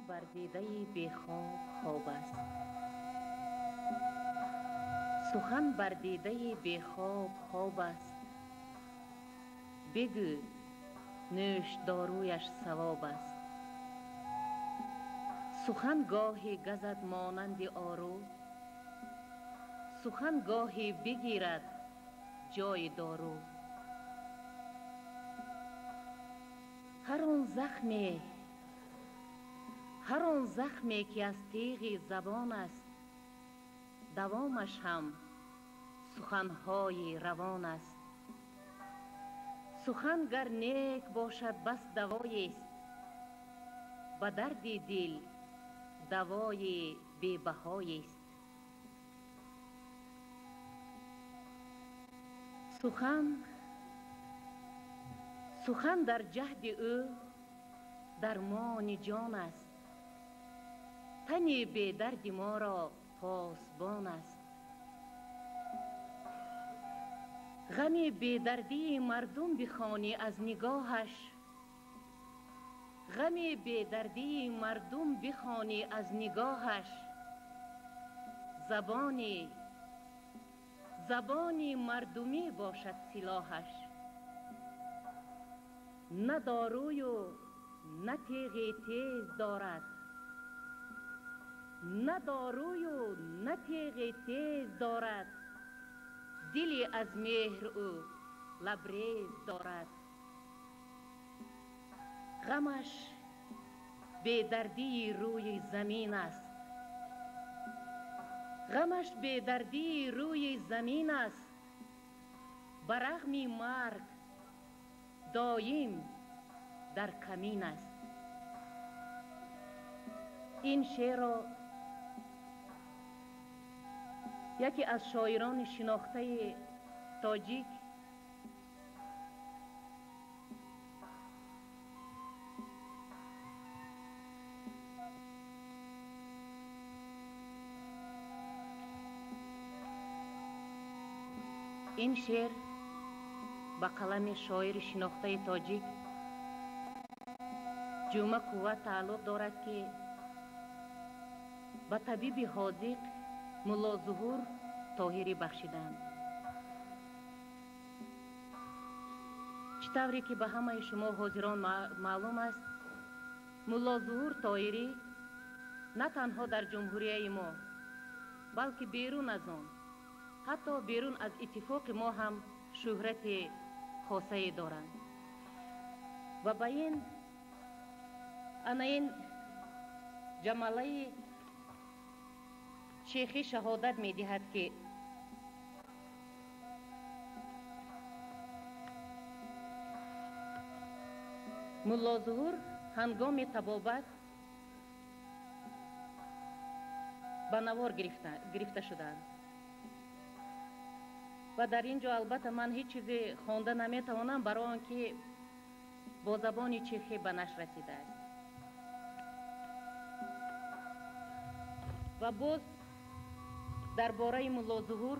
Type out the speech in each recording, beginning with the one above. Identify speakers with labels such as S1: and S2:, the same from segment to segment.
S1: بر دیده بیخواب خواب است. سخن بر دیده بیخواب خواب است. بگو نوش دارویش ثواب است. سخن گاهی گزد مانند آرو، سخن گاهی بگیرد جای دارو. هر آن زخمی که از تیغ زبان است، دوامش هم سخنهای روان است. سخن گر نیک باشد بس دوایی است، به درد دل دوای بی بهایی است. سخن در جهد او درمان جان است. تن بی درد ما را پاسبان است. غم بی دردی مردم بخوانی از نگاهش، غم بی دردی مردم بخوانی از نگاهش. زبانی مردمی باشد سلاحش. نه داروی و نه تیغ تیز دارد، نه داروی و نه تیغ تیز دارد. دلی از مهر او لبریز دارد. غمش بی دردی روی زمین است، غمش بی دردی روی زمین است. برغم مرگ دایم در کمین است. این شعر را یکی از شاعران شناخته تاجیک این شعر با قلم شاعر شناخته تاجیک جمعه قوت تعلق دارد که با طبیب حاذق ملا ظهور طاهری بخشیدند. چطوری که به همه شما حاضران معلوم است، ملا ظهور طاهری نه تنها در جمهوریه ما بلکه بیرون از آن، حتی بیرون از اتفاق ما هم شهرت خاصه دارند. و با این جمله شیخی شهادت می دهد که ملا ظهور هنگام طبابت به نوار گرفته شدند و در اینجا البته من هیچ چیزی خوانده نمیتوانم برای آنکه با زبان چیخی به نشر رسیده است. و باز درباره ملا ظهور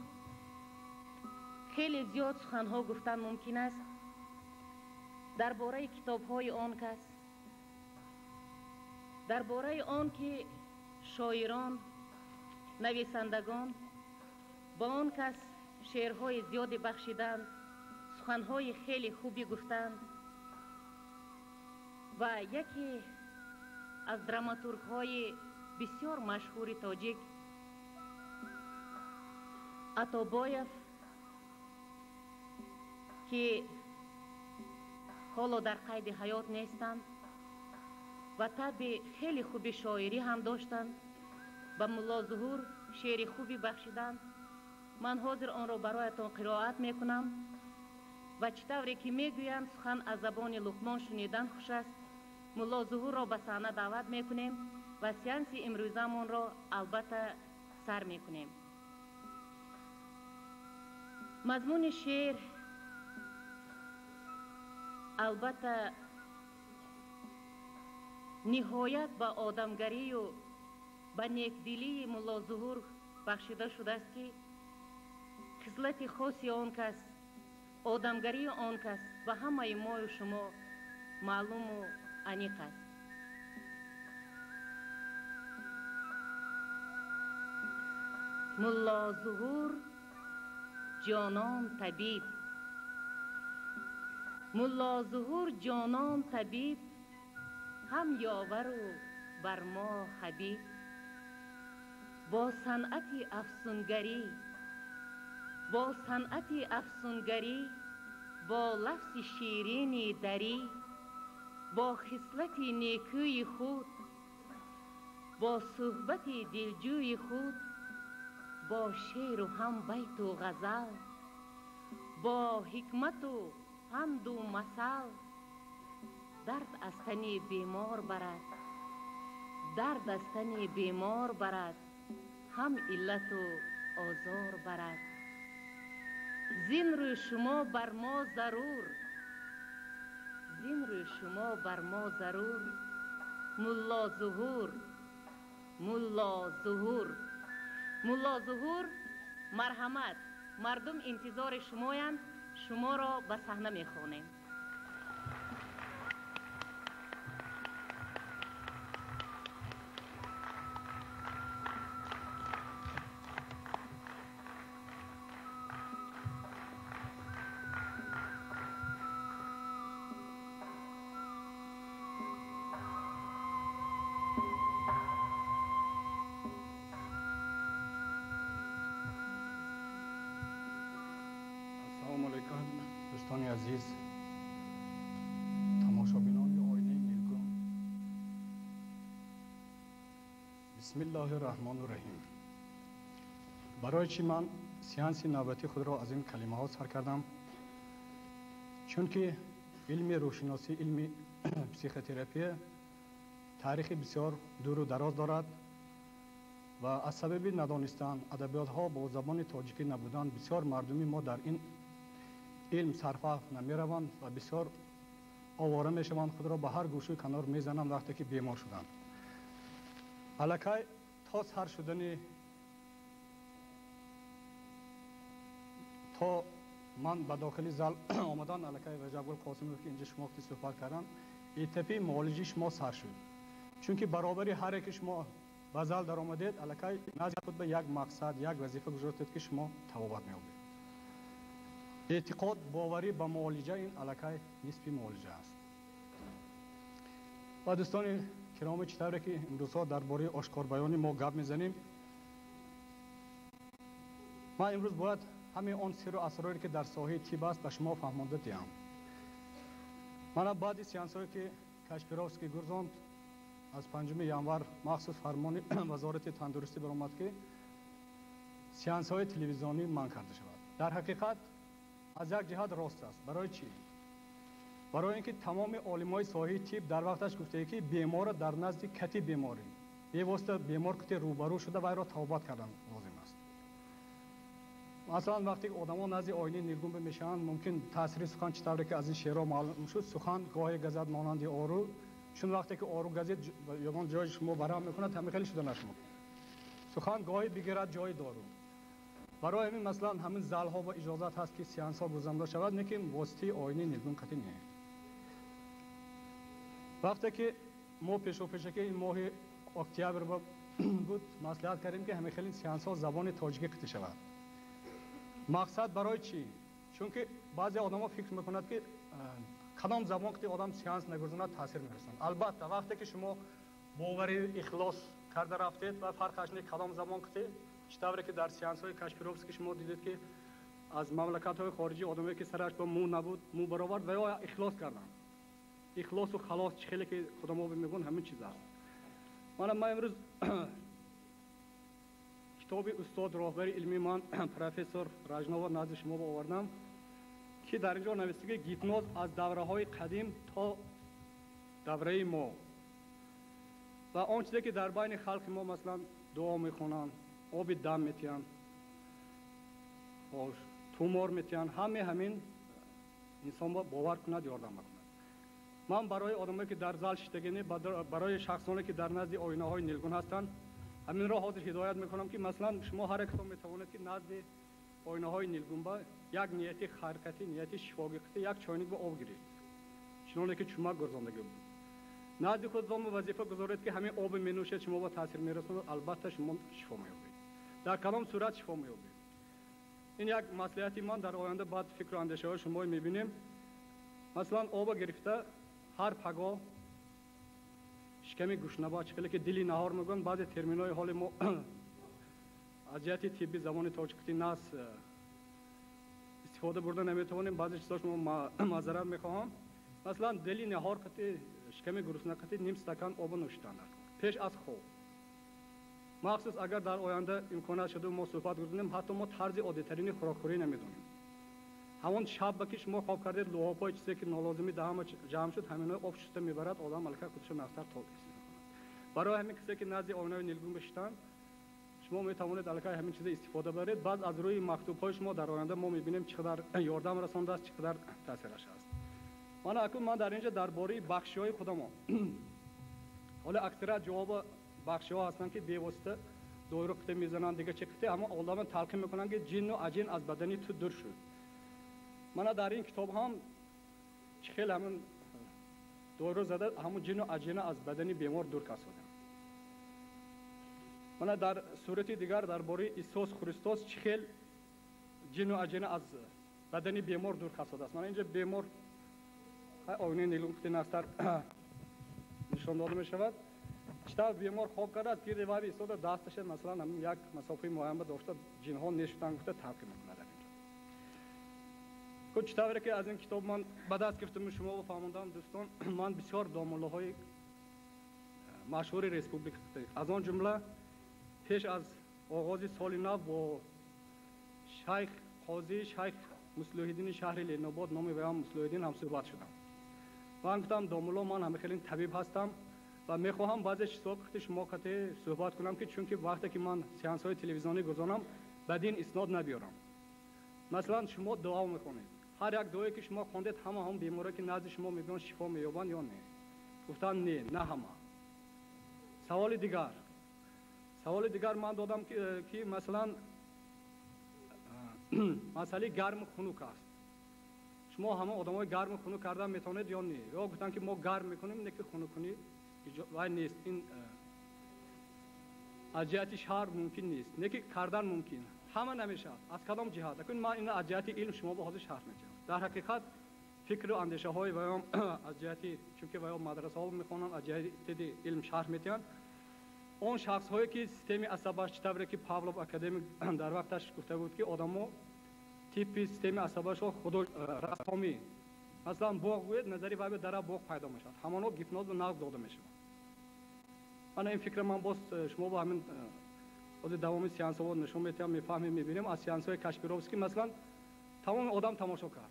S1: خیلی زیاد سخنها گفتن ممکن است. درباره کتاب‌های آن کس، درباره آن که شاعران، نویسندگان با آن کس شعرهای زیادی بخشیدند، سخنهای خیلی خوبی گفتند. و یکی از دراماتورگ‌های بسیار مشهور تاجیک عطابایف که حالا در قید حیات نیستند و طبع خیلی خوبی شاعری هم داشتند، به ملا ظهور شعر خوبی بخشیدند. من حاضر آن را برایتان قرائت میکنم و چطوری که میگویند سخن از زبان لقمان شنیدن خوش است. ملا ظهور را به صحنه دعوت میکنیم و سیانس امروزمان را البته سر میکنیم. مضمون شعر البته نهایت به آدمگری و به نیکدلی ملا ظهور بخشیده شده است که خصلت خاصی آن کس، آدمگری آن کس به همه ما و شما معلوم و انیق است. ملا ظهور جانان طبیب، ملا ظهور جانان طبیب، هم یاور و بر ما حبیب. با صنعت افسونگری، با صنعت افسونگری، با لفظ شیرین دری، با خصلت نیکوی خود، با صحبت دلجوی خود، با شعر و هم بیت و غزل، با حکمت و پند و مثل، درد از تن بیمار برد، درد از تن بیمار برد، هم علت و آزار برد. زین روی شما بر ما ضرور، زین روی شما بر ما ضرور، ملا ظهور، ملا ظهور. ملا ظهور مرحمت، مردم انتظار شمایند، شما را به صحنه میخوانیم.
S2: دوستان عزیز، تماشابینان آینه نیلگون، بسم الله الرحمن الرحیم. برای چی من سیانس نوبتی خود را از این کلمه ها سر کردم؟ چون که علم روشناسی، علم پسیخوتراپی تاریخ بسیار دور و دراز دارد و از سبب ندانستن ادبیات ها با زبان تاجیکی نبودن بسیار مردمی ما در این علم صرفه نمی روند و بسیار آواره می شوند، خود را به هر گوشه کنار می زنند وقتی که بیمار شدند. الکی تا سر شدن، تا من به داخل زل آمدن الکی رجب گل قاسمی که اینجا شما صحبت کردن، ایتپی معالجه شما سر شد. چون که برابری هر یک شما به زل در آمدید، الکی نزد خود به یک مقصد، یک وظیفه گذاشتید که شما توابت می‌یابید. اعتقاد باوری به معالجه این الکی نسبی معالجه است. و دوستان کرام چطوره که امروزها درباره آشکار بیانی ما گپ میزنیم، من امروز باید همه آن سر و اسراری که در ساحه طب است به شما فهمانده دهم. من بعد سیانس‌هایی که کاشپیروفسکی گرزاند از 5 ینور مخصوص فرمان وزارت تندرستی برآمد که سیانس‌های تلویزیونی منع کرده شود. در حقیقت از یک جهت راست است. برای چی؟ برای اینکه تمام عالمای ساحه طب در وقتش گفته که بیمار در نزد کتی بیماری به واسطه بیمار که روبرو شده و را توبت کردن لازم است. مثلا وقتی آدما نزد آینه نیلگون میشن، ممکن تاثیر سخن چطوره که از این شعرها معلوم شد، سخن گاهی گزد مانند آرو، چون وقتی که آرو گزید یگان جای شما برام میکنه همین خیلی شده نشما، سخن گاهی بگیرد جای دارو. برای همین مثلا همین زال ها و اجازت هست که سیانس ها گذرانده شود، لیکن واسطه آینه نیلگون قطعی نیست. وقتی که ما پیش که این ماه اکتبر بود مصلحت کردیم که همه خیلی سیانس ها زبان تاجیکی قطعی شود. مقصد برای چی؟ چون که بعضی آدما فکر میکنند که کدام زبان که آدم سیانس نگذارد تاثیر میرسند. البته وقتی که شما باوری اخلاص کرده رفتید و فرقش نیست کدام زبان که چطوره که در سیانس های کاشپیروفسکی شما دیدید که از مملکت های خارجی آدمایی که سرش با مو نبود مو برآورد و یا اخلاص کردن. اخلاص و خلاص چه خیلی که خدا ما میگن همین چیز است. من امروز کتاب استاد راهبر علمی من پروفسور راجناوا نزد شما آوردم که در اینجا نوشته که گیپنوز از دوره‌های قدیم تا دوره ما و آن چیزی که در بین خلق ما مثلا دعا میخونن، آب دم میتین، تومور میتین، همین انسان باور کند یاردم بکند. من برای آدمایی که در زال شدگینه، برای شخصانی که در نزد آینه های نیلگون هستند، همین را حاضر هدایت میکنم که مثلا شما هر کدام میتوانید که نزد آینه های نیلگون با یک نیت خیرخواهی، نیت شفاگی یک چایnik با آب گیرید، چنانه که چمک گرزاندگی بود. نزد خود وظیفه گذارید که همین آب می نوشید شما با تاثیر میرسونه، البته شما شفا میابید. در کدام صورت شفا می‌یابیم. این یک مصلحتی من در آینده بعد فکر و اندیشه های شما می‌بینیم. مثلا آب گرفته هر پگاه شکمی گوشنبا چکلی که دلی نهار میگن بعض ترمینای حال ما از جهت طبی زبان تاجیکی ناس استفاده برده نمیتونیم. بعضی چیزاش ما معذرت میخواهم. مثلا دلی نهار کتی شکمی گرسنه کتی نیم استکان آب نوشیدن پیش از خواب. مخصوص اگر در آینده امکانات شده ما صحبت کنیم حتی ما طرز عادی ترین خوراکخوری نمیدونیم. همون شب بکش ما خواب کردید لوحاپای چیزی که نالازمی دهم جمع شد همینا آب شسته میبرد آدم ملکه خودش نفتر تاکسی میکنه. برای همین کسی که نزد آینه نیلگون بشتن شما میتوانید الکه همین چیز استفاده برید. بعد از روی مکتوب های شما در آینده ما میبینیم چقدر یاردم رسانده است چقدر تاثیرش است. من در اینجا درباره بخشی های خودم حالا اکثر جواب بخشی ها هستن که بی‌واسطه دایره قطعه میزنن دیگه چه قطعه اما آدم تلقین میکنن که جن و عجین از بدنی تو دور شد. من در این کتاب هم خیلی همون دایره زده همون جن و عجین از بدنی بیمار دور کردم. من در صورت دیگر درباره عیسی خریستوس خیلی جن و عجین از بدنی بیمار دور کرده است. من اینجا بیمار آینه نیلون قطعه نستر نشان داده می شود. چطور بیمار خواب کرده از گیر دیواری ایستاده دستش مثلا همین یک مسافه معین داشته جن ها نشدن گفته تلقین میکنه. کچھ چطوره که از این کتاب من به دست گرفتم شما فهموندم دوستان من بسیار دامنه های مشهور ریسپوبلیک از آن جمله پیش از آغاز سال نو با شیخ قاضی شیخ مصلح الدین شهر لیناباد نام وی هم مصلح الدین هم صحبت شدم. من گفتم دامنه من همه خیلی طبیب هستم و میخواهم بعضی چیزا که شما خاطر صحبت کنم که چون که وقتی که من سیانس های تلویزیونی گذارم بدین اسناد نبیارم. مثلا شما دعا میکنید هر یک دعایی که شما خوندید هم بیماری که نزد شما میبینن شفا مییابند یا نه؟ گفتن نه همه. سوال دیگر من دادم که مثلا مسئله گرم خنک است. شما همه آدمای گرم خنک کردن میتونید یا نه؟ یا گفتن که ما گرم میکنیم نه که خنک کنی وای نیست. این از جهت شهر ممکن نیست نه که کردن ممکن همه نمیشه. از کدام جهت؟ اکنون من این از جهت علم شما با حاضر شرح میکنم. در حقیقت فکر و اندیشه های ویام از جهتی چون که ویام مدرسه ها میخونن از جهت علم شرح میتین. اون شخص هایی که سیستم عصبش چطوره که پاولوف اکادمی در وقتش گفته بود که آدمو تیپی سیستم عصبش خود رسمی مثلا باغ بود نظری وای در باغ پیدا میشد همونو گیپنوز و نقد داده میشه. من این فکر من باز شما با همین از دوامی سیانس ها نشون میتیم میفهمیم میبینیم. از سیانس های کاشپیروفسکی مثلا تمام آدم تماشا کرد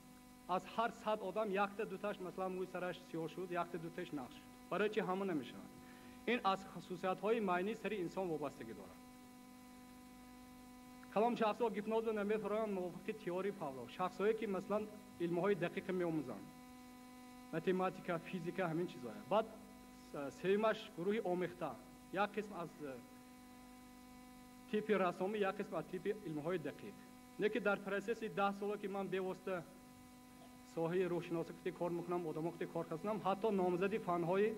S2: از هر 100 آدم یک تا دو تاش مثلا موی سرش سیاه شد یک تا دو تاش نقش شد. برای چی همون نمیشه؟ این از خصوصیات های معنی سری انسان وابستگی داره. کلام شخص ها گیپنوز رو نمیفهمن موافق تئوری پاولوف. شخص هایی که مثلا علم های دقیق میآموزن متماتیکا فیزیکا همین چیزا. بعد سومش گروه آمیخته یک قسم از تیپ رسمی یک قسم از تیپ علم های دقیق. نه که در پروسس 10 ساله که من بیواسطه ساحه روشناسی کار میکنم آدم وقتی کار کردم حتی نامزدی فن های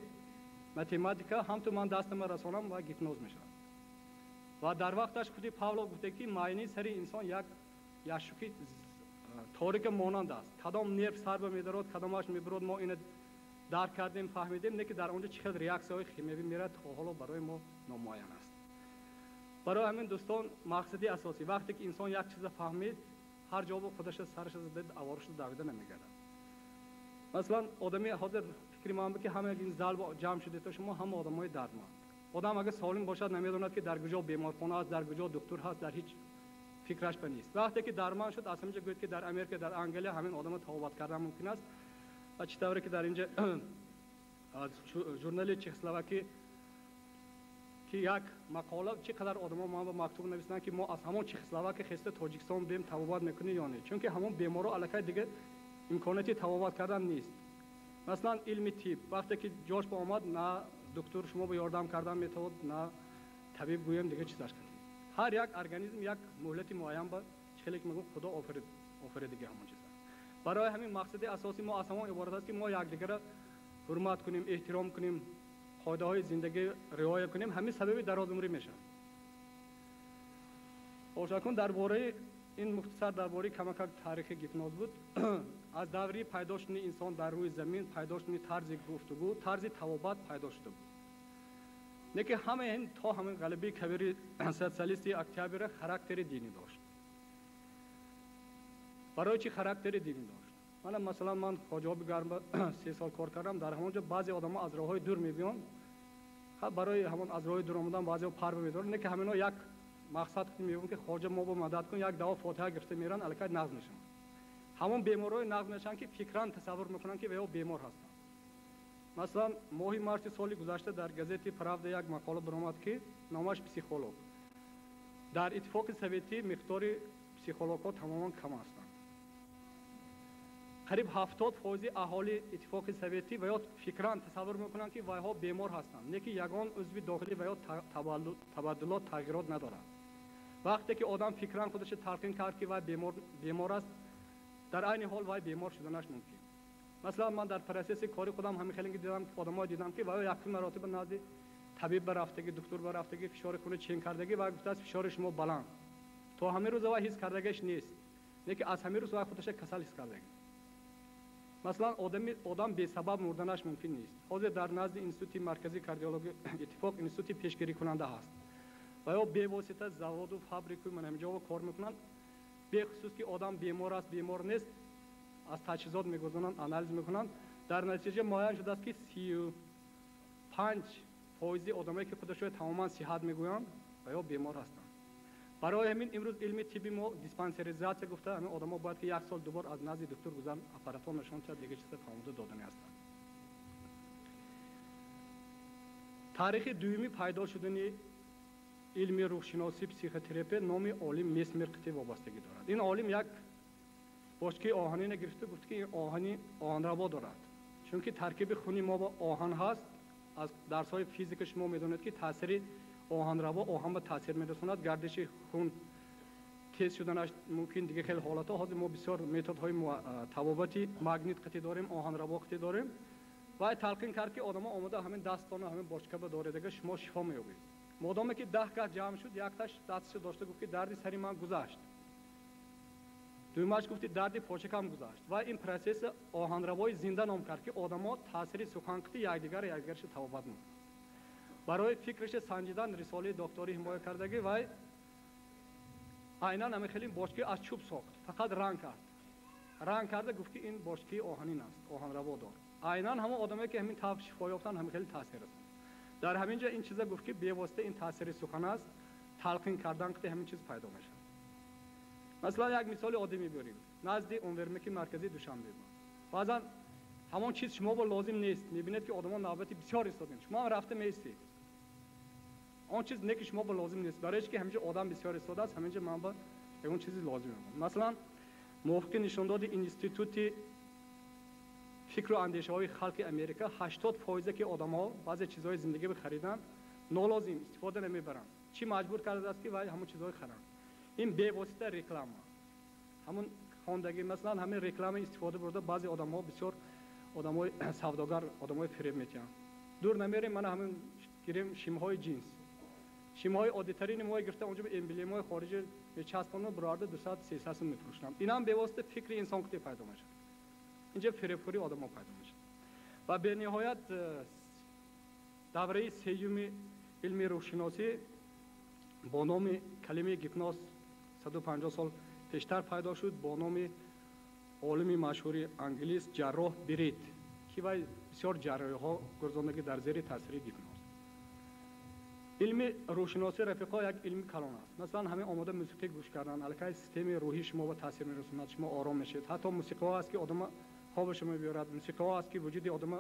S2: متماتیکا هم تو من دستم رسانم و گیپنوز میشه. و در وقتش خودی پاولوف گفته که معنی سری انسان یک یاشوکی تاریک مانند است. کدام نرو سر به میدارد کدامش میبرد ما اینو درک کردیم فهمیدیم نه که در اونجا چقدر ریاکسیون شیمیایی میرد حالا برای ما نامعین است. برای همین دوستان مقصدی اساسی وقتی که انسان یک چیز فهمید هر جا با خودش سرش زد آوارش دویده نمیگرده. مثلا آدمی حاضر فکر من که همه این زال جمع شده تو شما هم آدمای دردمند. آدم اگه سالم باشد نمیدوند که در کجا بیمارخانه است در کجا دکتر هست در هیچ فکرش نیست. وقتی که درمان شد اصلا میگه گفت که در امریکا در انگلیس همین آدم توبت کردن ممکن است. و چطوره که در اینجا از ژورنال چکسلواکی که یک مقاله چقدر آدما ما با مکتوب نوشتن که ما از همون چکسلواکی خسته تاجیکستان بریم توبت میکنی یا نه چون که همون بیمارو الکای دیگه امکاناتی توبت کردن نیست. مثلا علم طب وقتی که جاش با آمد نه دکتر شما به یاردم کردن میتود نه طبیب گویم دیگه چیزاش کنید. هر یک ارگانیسم یک مهلتی معین با چخیلی که میگم خدا آفرید دیگه همون چیزا. برای همین مقصد اساسی ما از همون عبارت است که ما یکدیگر را حرمت کنیم احترام کنیم قاعده های زندگی رعایت کنیم همین سبب دراز عمری میشه. خواهشاً درباره این مختصر درباره کمک تاریخ گیپناز بود. از دوری پیدا شدن انسان در روی زمین، پیدا شدن طرز گفتگو، طرز توابط پیدا شده بود. نه که همه این تا همین غلبه کبیر 130 اکتبر خاراکتر دینی داشت. برای چی خاراکتر دینی داشت؟ من خواجه بگرم 3 سال کار کردم. در همونجا بعضی آدم از راههای دور میبینن، برای همون از راه دور آمدن بعضی پر میدارن، نه که همینا یک مقصد میبینن که خواجه ما با مدد کن، یک دعا فاتحه گرفته میرن الکی نقض میشن. همون بیمارای نقض میشن که فکران تصور میکنن که ویا بیمار هستن. مثلا ماه مارس سال گذشته در گزیت پراودا یک مقاله برآمد که نامش پسیخولوگ. در اتفاق سوویتی مقدار پسیخولوگ‌ها تماما کم هستند. قریب 70% اهالی اتفاق سوویتی و یا فکران تصور میکنن که وایها بیمار هستند، نه که یگان عضو داخلی و یا تبدلات تغییرات ندارند. وقتی که آدم فکران خودش تلقین کرد که وای بیمار است، در عین حال وای بیمار شدنش ممکن. مثلا من در پروسس کاری خودم همین خیلی دیدم که آدم‌ها دیدم که وای یک مراتب نزد طبیب برفتگی، دکتر برفتگی، فشار خون چین کردگی و گفته است فشار شما بلند. تو همه روز وای حس کردگیش نیست، نه که از همه روز وای خودش کسل حس کردگی. مثلا آدم به سبب مردنش ممکن نیست. حاضر در نزد انستیتوت مرکزی کاردیولوژی اتفاق انستیتوت پیشگیری کننده هست و یا به واسطه زواد و فابریک من همجا کار میکنن، به خصوص که آدم بیمار است بیمار نیست از تجهیزات میگذارن، آنالیز میکنن، در نتیجه معاین شده است که 35% آدمایی که خودشون تماما صحت میگویند و یا بیمار هستند. برای همین امروز علم طبی ما دیسپانسریزاسیون گفته همین آدما باید که 1 سال دوبار از نزد دکتر گذرن، آپاراتور نشون تا دیگه چیز فهمیده دادنی هستند. تاریخ دومی پیدا شدن علم روحشناسی پسیخوتراپی نام عالم میسمر قطعی وابستگی دارد. این عالم یک بشکه آهنی نگرفته گفت که این آهنی آهنربا دارد، چون که ترکیب خونی ما با آهن هست. از درس‌های فیزیک شما میدونید که تاثیر آهنربا آهن به تاثیر میرساند، گردش خون تیز شدنش ممکن، دیگه خیلی حالات‌ها. حاضر ما بسیار متدهای توابطی مگنیت قطعی داریم، آهنربا قطعی داریم و تلقین کرد که آدم‌ها آمده همین دستان و همین بشکه به داره دیگه شما شفا می‌یابید. مادامی که 10 گاه جمع شد، یک تاش دستش داشته گفت که درد سری من گذشت، دومش گفت درد پاچکم گذشت و این پروسس آهنربای زنده نام کرد که آدم‌ها تاثیر سخن قطعی یکدیگرش توابط می‌کنند. برای فکرش سنجیدن رساله دکتری حمایت کردگی و عیناً همین خیلی بشکه از چوب ساخت، فقط رنگ کرده گفت که این بشکه آهنین است، آهنربا دار. عیناً همه آدمایی که همین تاب شفا یافتن همین خیلی تاثیر است. در همین جا این چیزا گفت که به واسطه این تاثیر سخن است، تلقین کردن که همین چیز پیدا میشه. مثلا یک مثال عادی میبریم، نزد اونورمک مرکزی دوشنبه بود. بعضا همون چیز شما با لازم نیست، میبینید که آدما نوبتی بسیار ایستادن، شما هم رفته میستید. اون چیز نه که شما با لازم نیست، برایش که همیشه آدم بسیار ایستاده است، همینجا من با اون چیزی لازمه. مثلا موافق نشون داد انستیتوت فکر و اندیشه های خلق امریکا 80% که آدم‌ها بعضی چیزهای زندگی بخریدن نالازم استفاده نمیبرن، چی مجبور کرده است که وای همون چیزهای خرن. این به واسطه رکلام، همون خواندگی، مثلا همین رکلام استفاده برده بعضی آدم‌ها بسیار آدمای سوداگر، آدمای فریب میتن. دور نمیریم، من همین گیریم شیمهای جنس، شیمهای عادی‌ترین ما گرفته اونجا به امبلم‌های خارجی میچسبونن، برآورده 200 300 میفروشن. اینا هم به واسطه فکر انسان که پیدا میشه. اینجا فریب‌خوری آدم‌ها پیدا میشه. و به نهایت دوره سوم علم روحشناسی با نام کلمه گیپناز 150 سال پیشتر پیدا شد با نام عالم مشهور انگلیس جراح بریت که وای بسیار جراحی‌ها گرداندگی در زیر تاثیر گیپناز. علم روحشناسی رفیقا یک علم کلان است. مثلا همه آماده موسیقی گوش کردن، الکی سیستم روحی شما به تاثیر میرسوند، شما آرام میشید. حتی موسیقی ها است که آدم خوابش میبرد، موسیقی ها است که وجود آدم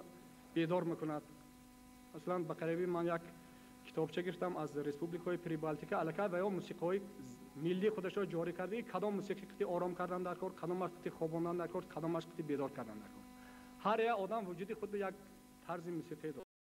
S2: بیدار میکند. مثلا به قریبی من یک کتابچه گرفتم از ریسپوبلیکای پریبالتیکا، الکی و یا موسیقی ملی خودش را جاری کرده، کدام موسیقی که آرام کردن در کار، کدامش که خواباندن در کار، کدامش که بیدار کردن در کار. هر یک آدم وجودی خود به یک طرز موسیقی دارد.